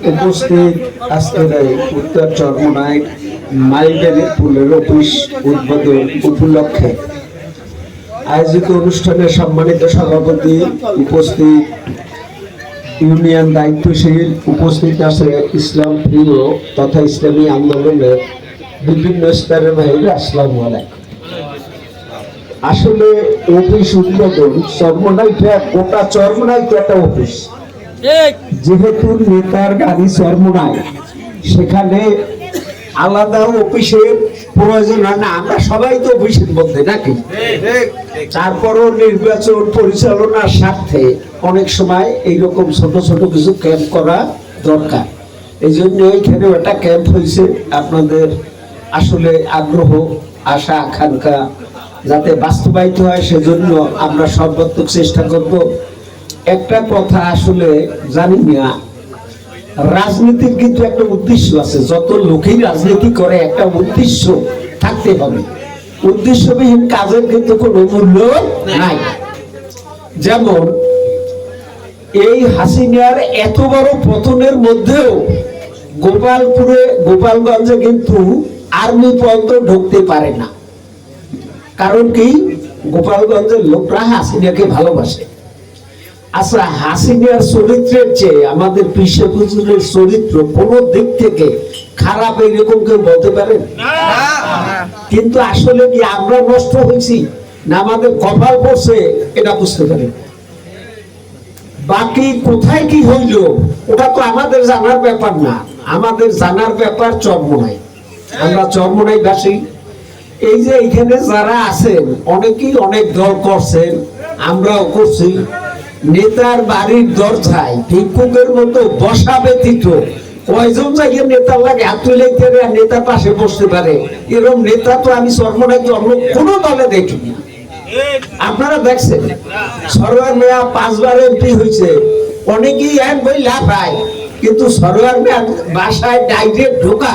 উপস্থিত আজকের এই উত্তর চরমোনাই মাইলবেড়ি ফুলের অফিস উদ্বোধন উপলক্ষে আয়োজিত অনুষ্ঠানে সম্মানিত সভাপতি, উপস্থিত ইউনিয়ন দায়িত্বশীল, উপস্থিত আছে ইসলাম প্রিয় তথা ইসলামী আন্দোলনের বিভিন্ন স্তরের ভাইরা, আসসালামু আলাইকুম। আসলে অফিস উদ্বোধন চরমোনাইটা, গোটা চরমোনাইতে একটা অফিস, যেহেতু নেতার গাড়ি চরমোনাই, সেখানে আলাদা অফিসের প্রয়োজন হয় না। আমরা সবাই তো অফিসের মধ্যে নাকি, তারপরও নির্বাচন পরিচালনার স্বার্থে অনেক সময় এইরকম ছোট ছোট কিছু ক্যাম্প করা দরকার। এই জন্য এইখানে একটা ক্যাম্প হয়েছে। আপনাদের আসলে আগ্রহ, আশা, আকাঙ্ক্ষা যাতে বাস্তবায়িত হয়, সেজন্য আমরা সর্বাত্মক চেষ্টা করব। একটা কথা আসলে জানি না, রাজনীতির কিন্তু একটা উদ্দেশ্য আছে। যত লোকই রাজনীতি করে একটা উদ্দেশ্য থাকতে হবে। উদ্দেশ্যবিহীন কাজের কিন্তু কোনো মূল্য নাই। যেমন এই হাসিনার এত বড় পতনের মধ্যেও গোপালগঞ্জে কিন্তু আর্মি পর্যন্ত ঢুকতে পারে না। কারণ কি? গোপালগঞ্জের লোকরা হাসিনাকে ভালোবাসে। আচ্ছা, হাসিনার চরিত্রের চেয়ে আমাদের পিসে হুজুরের চরিত্র কোন দিক থেকে খারাপ এরকম কেউ বলতে পারেন? কিন্তু আসলে কি আমরা নষ্ট হয়েছি না আমাদের কপাল পড়ছে এটা বুঝতে পারি। বাকি কোথায় কি হইল ওটা তো আমাদের জানার ব্যাপার না। আমাদের জানার ব্যাপার চরমোনাই। আমরা চরমোনাই বাসী। এই যে এখানে যারা আছেন অনেকেই অনেক দল করছেন, আমরাও করছি। নেতার বাড়ির দরজায় ভিক্ষুকের মতো বসা ব্যতীত কয়জন জায়গায় নেতার লাগে হাত তুলে নেতার পাশে বসতে পারে, এরকম নেতা তো আমি চরমোনাইতে অন্য কোনো দলে দেখিনি। আপনারা দেখছেন সরোয়ার মিয়া 5 বার এমপি হয়েছে, অনেকেই এক বই লাফায়, কিন্তু সরোয়ার মিয়া বাসায় ডাইরেক্ট ঢোকা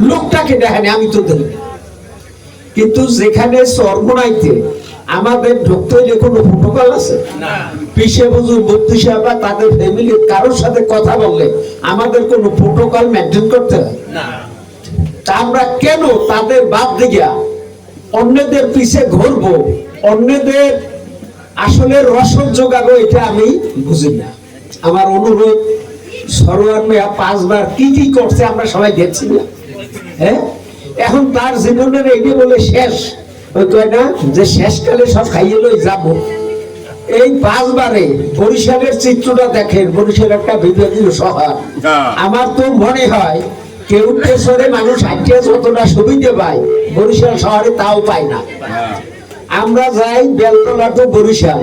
লোকটাকে দেখেনি, আমি তো দেখি। কিন্তু যেখানে চরমোনাইতে আমাদের ঢুকতে হইলে কোনো প্রোটোকল আছে? পিসে হুজুর, মুফতি সাহেব বা তাদের ফ্যামিলির কারোর সাথে কথা বললে আমাদের কোনো প্রোটোকল মেনটেন করতে হয় না। তা আমরা কেন তাদের বাদ দিয়ে অন্যদের পিছে ঘুরবো, অন্যদের আসলে রসদ যোগাবো? এটা আমি বুঝি না। আমার অনুরোধ, সরোয়ার মিয়া 5 বার কি কি করছে আমরা সবাই দেখছি না? হ্যাঁ, এখন তার জীবনের এইটা বলে শেষ না, যে শেষকালে সব খাইয়ে লই যাবো। এই 5 বারে বরিশালের চিত্রটা দেখেন। বরিশাল একটা বিভাগীয় শহর। আমার তো মনে হয় কেউ পেছনে মানুষ হাঁটিয়ে যতটা সুবিধে পায় বরিশাল শহরে তাও পায় না। আমরা যাই বেলতলা তো বরিশাল,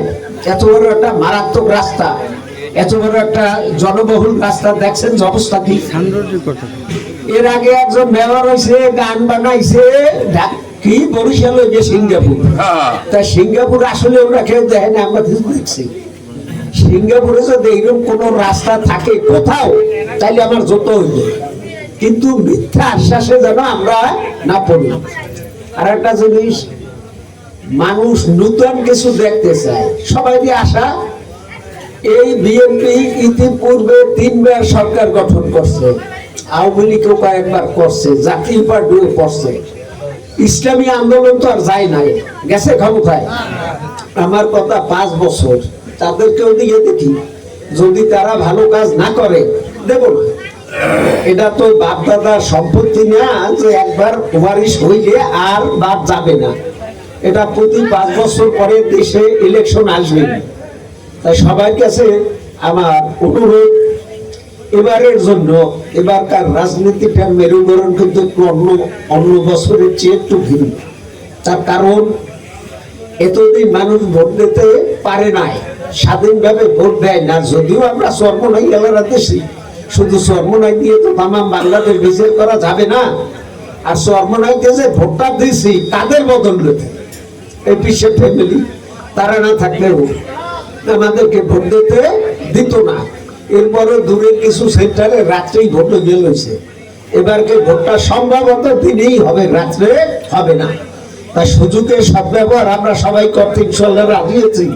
এত বড় একটা মারাত্মক রাস্তা, এত বড় একটা জনবহুল রাস্তা, দেখছেন অবস্থা কি? এর আগে একজন মেয়র হয়েছে, গান বানাইছে কি বরিশাল যে সিঙ্গাপুর। তা সিঙ্গাপুর আসলে ওরা কেউ দেখে না, আমরা দেখছি। সিঙ্গাপুরে যদি এইরকম কোন রাস্তা থাকে কোথাও, তাইলে আমার যত হইল। কিন্তু মিথ্যা আশ্বাসে যেন আমরা না পড়ি। আর একটা জিনিস, মানুষ নতুন কিছু দেখতে চায়, সবাই দিয়ে আশা। এই বিএনপি ইতিপূর্বে 3 বার সরকার গঠন করছে, আওয়ামী লীগও কয়েকবার করছে, জাতীয় পার্টিও করছে। ইসলামী আন্দোলন তো আর যায় নাই, গেছে ক্ষমতায়। আমার কথা 5 বছর তাদেরকেও দিয়ে দেখি, যদি তারা ভালো কাজ না করে দেব না। এটা তো বাপ দাদার সম্পত্তি না যে একবার ওয়ারিশ হইলে আর বাদ যাবে না। এটা প্রতি 5 বছর পরে দেশে ইলেকশন আসবে। তাই সবার কাছে আমার অনুরোধ, এবারের জন্য এবারকার রাজনীতিটার মেরুকরণ কিন্তু অন্য বছরের চেয়ে একটু ভিন্ন। তার কারণ এতদিন মানুষ ভোট দিতে পারে নাই, স্বাধীনভাবে ভোট দেয় না। যদিও আমরা চরমোনাই এলাকা দেশি, শুধু চরমোনাই দিয়ে তো তাম বাংলাদেশ বিচার করা যাবে না। আর চরমোনাইতে যে ভোটটা দিয়েছি তাদের বদলে এই পিসের ফ্যামিলি, তারা না থাকলেও আমাদেরকে ভোট দিতে দিত না। এরপরে দূরের কিছু সেন্টারে রাত্রেই ভোট হয়েছে। এবারকে ভোটটা সম্ভবত দিনেই হবে, রাত্রে হবে না। তাই সুযোগের সদ্ব্যবহার আমরা সবাই করতে ইনশাআল্লাহ রাজি আছি।